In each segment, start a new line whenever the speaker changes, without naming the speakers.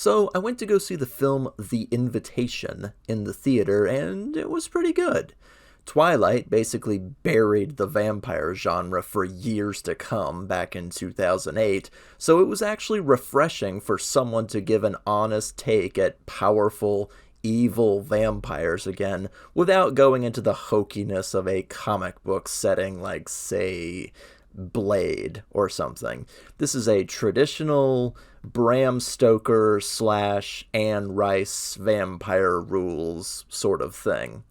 So I went to go see the film The Invitation in the theater, and it was pretty good. Twilight basically buried the vampire genre for years to come back in 2008, so it was actually refreshing for someone to give an honest take at powerful, evil vampires again without going into the hokiness of a comic book setting like, say, Blade or something. This is a traditional Bram Stoker slash Anne Rice vampire rules sort of thing.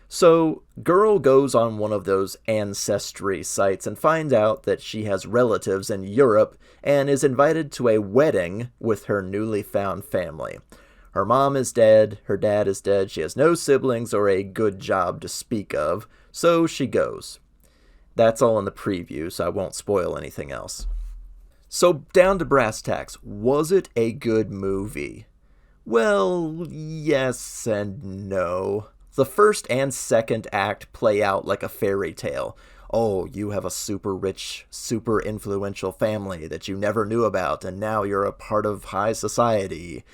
So, girl goes on one of those ancestry sites and finds out that she has relatives in Europe and is invited to a wedding with her newly found family. Her mom is dead, her dad is dead, she has no siblings or a good job to speak of, so she goes. That's all in the preview, so I won't spoil anything else. So, down to brass tacks, was it a good movie? Well, yes and no. The first and second act play out like a fairy tale. Oh, you have a super rich, super influential family that you never knew about, and now you're a part of high society,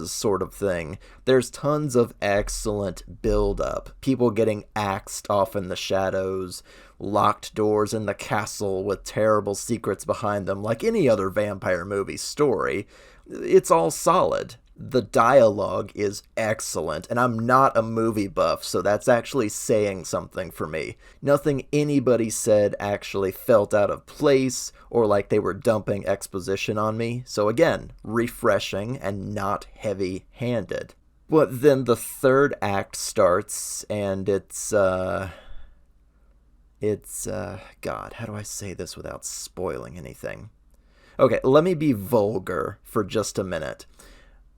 sort of thing. There's tons of excellent build-up. People getting axed off in the shadows, locked doors in the castle with terrible secrets behind them, like any other vampire movie story. It's all solid. The dialogue is excellent, and I'm not a movie buff, so that's actually saying something for me. Nothing anybody said actually felt out of place or like they were dumping exposition on me, so again, refreshing and not heavy-handed. But then the third act starts, and God, how do I say this without spoiling anything? Okay, let me be vulgar for just a minute.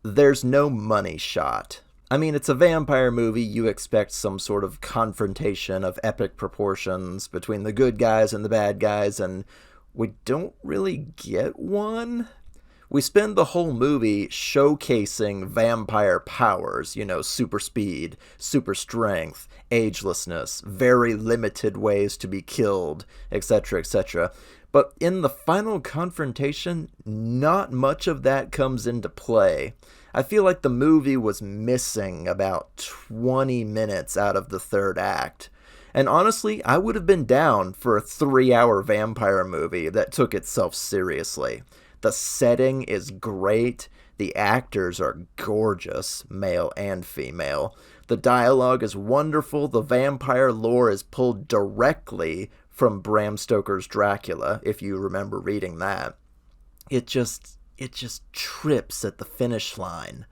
There's no money shot. I mean, it's a vampire movie, you expect some sort of confrontation of epic proportions between the good guys and the bad guys, and we don't really get one. We spend the whole movie showcasing vampire powers, super speed, super strength, agelessness, very limited ways to be killed, etc., etc. But in the final confrontation, not much of that comes into play. I feel like the movie was missing about 20 minutes out of the third act. And honestly, I would have been down for a 3-hour vampire movie that took itself seriously. The setting is great. The actors are gorgeous, male and female. The dialogue is wonderful. The vampire lore is pulled directly from Bram Stoker's Dracula, if you remember reading that. It just trips at the finish line.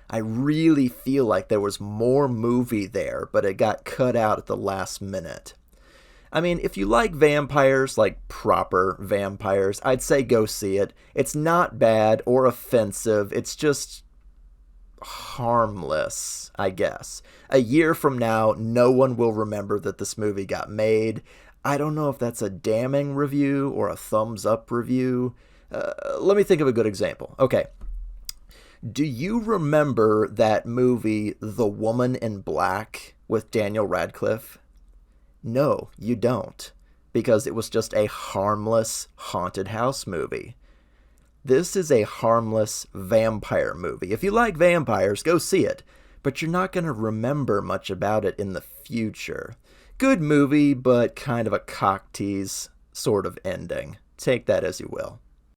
I really feel like there was more movie there, but it got cut out at the last minute. I mean, if you like vampires, like proper vampires, I'd say go see it. It's not bad or offensive, it's just harmless, I guess. A year from now, no one will remember that this movie got made. I don't know if that's a damning review or a thumbs up review. Let me think of a good example. Okay. Do you remember that movie, The Woman in Black, with Daniel Radcliffe? No, you don't. Because it was just a harmless haunted house movie. This is a harmless vampire movie. If you like vampires, go see it. But you're not going to remember much about it in the future. Good movie, but kind of a cock tease sort of ending. Take that as you will.